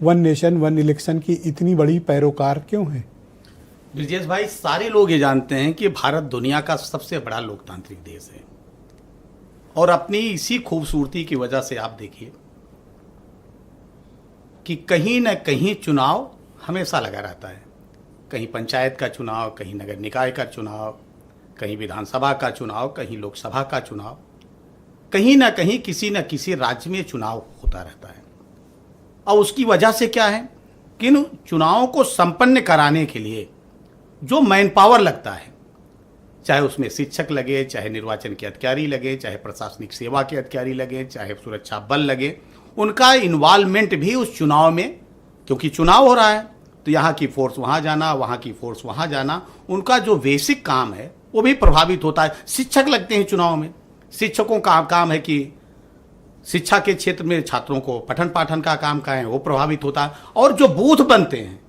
One nation one election की इतनी बड़ी पैरोकार क्यों है? ब्रिजेश भाई, सारे लोग ये जानते हैं कि भारत दुनिया का सबसे बड़ा लोकतांत्रिक देश है और अपनी इसी खूबसूरती की वजह से आप देखिए कि कहीं न कहीं चुनाव हमेशा लगा रहता है। कहीं पंचायत का चुनाव, कहीं नगर निकाय का चुनाव, कहीं विधानसभा का चुनाव, कहीं लोकसभा का चुनाव, कहीं ना कहीं किसी न किसी राज्य में चुनाव होता रहता है। और उसकी वजह से क्या है कि इन चुनावों को संपन्न कराने के लिए जो मैन पावर लगता है, चाहे उसमें शिक्षक लगे, चाहे निर्वाचन के अधिकारी लगे, चाहे प्रशासनिक सेवा के अधिकारी लगे, चाहे सुरक्षा बल लगे, उनका इन्वॉल्वमेंट भी उस चुनाव में, क्योंकि चुनाव हो रहा है तो यहाँ की फोर्स वहाँ जाना, वहाँ की फोर्स वहाँ जाना, उनका जो बेसिक काम है वो भी प्रभावित होता है। शिक्षक लगते हैं चुनाव में, शिक्षकों का काम है कि शिक्षा के क्षेत्र में छात्रों को पठन पाठन का काम का है वो प्रभावित होता है। और जो बूथ बनते हैं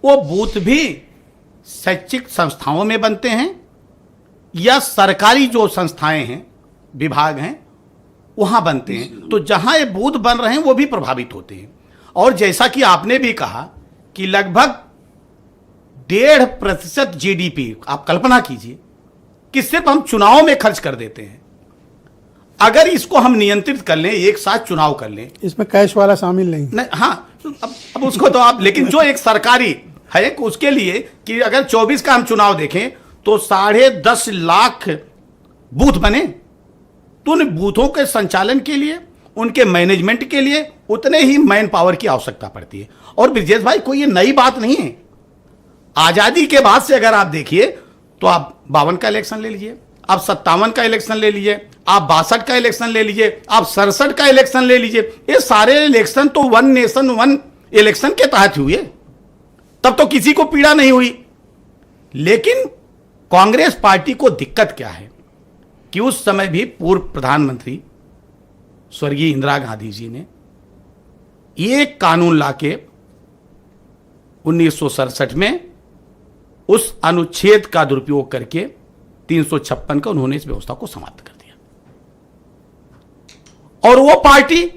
वो बूथ भी शैक्षिक संस्थाओं में बनते हैं या सरकारी जो संस्थाएं हैं, विभाग हैं, वहां बनते हैं। तो जहां ये बूथ बन रहे हैं वो भी प्रभावित होते हैं। और जैसा कि आपने भी कहा कि लगभग 1.5% जीडीपी, आप कल्पना कीजिए कि सिर्फ हम चुनाव में खर्च कर देते हैं। अगर इसको हम नियंत्रित कर लें, एक साथ चुनाव कर लें, इसमें कैश वाला शामिल नहीं। हाँ, अब उसको तो आप, लेकिन जो एक सरकारी है उसके लिए कि अगर 24 का हम चुनाव देखें तो 10.5 लाख बूथ बने, तो उन बूथों के संचालन के लिए, उनके मैनेजमेंट के लिए उतने ही मैन पावर की आवश्यकता पड़ती है। और ब्रिजेश भाई, कोई ये नई बात नहीं है। आजादी के बाद से अगर आप देखिए तो आप 52 का इलेक्शन ले लीजिए, आप 57 का इलेक्शन ले लीजिए, आप 62 का इलेक्शन ले लीजिए, आप 67 का इलेक्शन ले लीजिए, ये सारे इलेक्शन तो वन नेशन वन इलेक्शन के तहत हुए, तब तो किसी को पीड़ा नहीं हुई। लेकिन कांग्रेस पार्टी को दिक्कत क्या है कि उस समय भी पूर्व प्रधानमंत्री स्वर्गीय इंदिरा गांधी जी ने एक कानून लाके 1967 में उस अनुच्छेद का दुरुपयोग करके 356 का उन्होंने इस व्यवस्था को समाप्त कर दिया। और वो पार्टी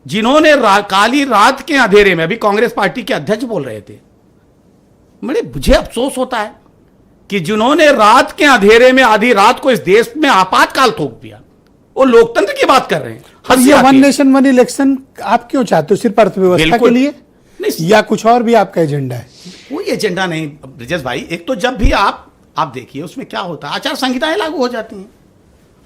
जिन्होंने काली रात के अंधेरे में, अभी कांग्रेस पार्टी के अध्यक्ष बोल रहे थे, मुझे अफसोस होता है कि जिन्होंने रात के अंधेरे में आधी रात को इस देश में आपातकाल थोप दिया, वो लोकतंत्र की बात कर रहे हैं। ये वन नेशन वन इलेक्शन आप क्यों चाहते हो? सिर्फ अर्थव्यवस्था के लिए या कुछ और भी आपका एजेंडा है? कोई एजेंडा नहीं ब्रिजेश भाई। एक तो जब भी आप देखिए उसमें क्या होता है, आचार संहिताएं लागू हो जाती हैं।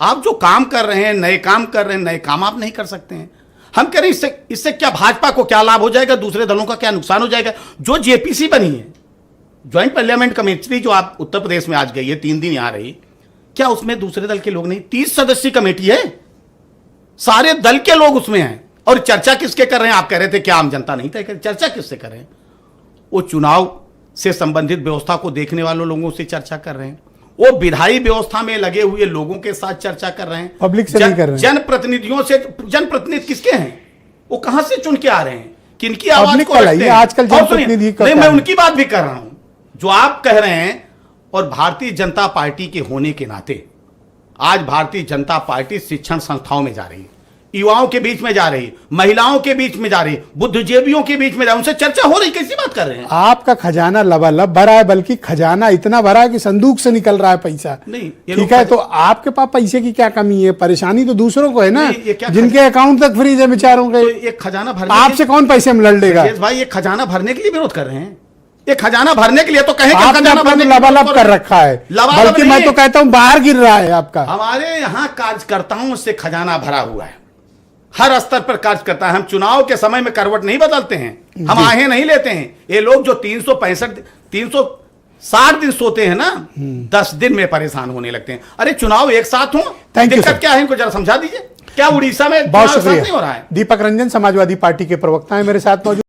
आप जो काम कर रहे हैं, नए काम कर रहे हैं, नए काम आप नहीं कर सकते हैं। हम कह रहे हैं इससे क्या भाजपा को क्या लाभ हो जाएगा, दूसरे दलों का क्या नुकसान हो जाएगा। जो जेपीसी बनी है, ज्वाइंट पार्लियामेंट कमेटी, जो आप उत्तर प्रदेश में आज गई है, 3 दिन यहां रही, क्या उसमें दूसरे दल के लोग नहीं? 30 सदस्यीय कमेटी है, सारे दल के लोग उसमें हैं। और चर्चा किसके कर रहे हैं? आप कह रहे थे क्या आम जनता नहीं तय करे? चर्चा किससे कर रहे हैं? वो चुनाव से संबंधित व्यवस्था को देखने वालों लोगों से चर्चा कर रहे हैं, वो विधायी व्यवस्था में लगे हुए लोगों के साथ चर्चा कर रहे हैं, पब्लिक से नहीं कर रहे हैं। जनप्रतिनिधियों से। जनप्रतिनिधि किसके हैं? वो कहां से चुन के आ रहे हैं? किनकी आवाज को रखते हैं? आजकल जनप्रतिनिधि नहीं, मैं उनकी बात भी कर रहा हूं जो आप कह रहे हैं। और भारतीय जनता पार्टी के होने के नाते आज भारतीय जनता पार्टी शिक्षण संस्थाओं में जा रही है, युवाओं के बीच में जा रही, महिलाओं के बीच में जा रही, बुद्धिजीवियों के बीच में जा रही, उनसे चर्चा हो रही। कैसी बात कर रहे हैं? आपका खजाना लबालब भरा है, बल्कि खजाना इतना भरा है कि संदूक से निकल रहा है पैसा। नहीं, ठीक है, तो आपके पास पैसे की क्या कमी है? परेशानी तो दूसरों को है ना, जिनके अकाउंट तक फ्रीज है बेचारों के। ये खजाना भरने, आपसे कौन पैसे में लड़ लेगा? भाई, ये खजाना भरने के लिए विरोध कर रहे हैं। ये खजाना भरने के लिए तो कहें कि खजाना भरने लबालब कर रखा है, बल्कि मैं तो कहता हूं बाहर गिर रहा है आपका। हमारे यहाँ कार्यकर्ताओं से खजाना भरा हुआ है, हर स्तर पर कार्य करता है। हम चुनाव के समय में करवट नहीं बदलते हैं, हम आहें नहीं लेते हैं। ये लोग जो 360 दिन सोते हैं ना, 10 दिन में परेशान होने लगते हैं। अरे चुनाव एक साथ हो, दिक्कत क्या है? इनको जरा समझा दीजिए। क्या उड़ीसा में बहुत शुक्रिया। नहीं हो रहा है? दीपक रंजन समाजवादी पार्टी के प्रवक्ता है मेरे साथ मौजूद।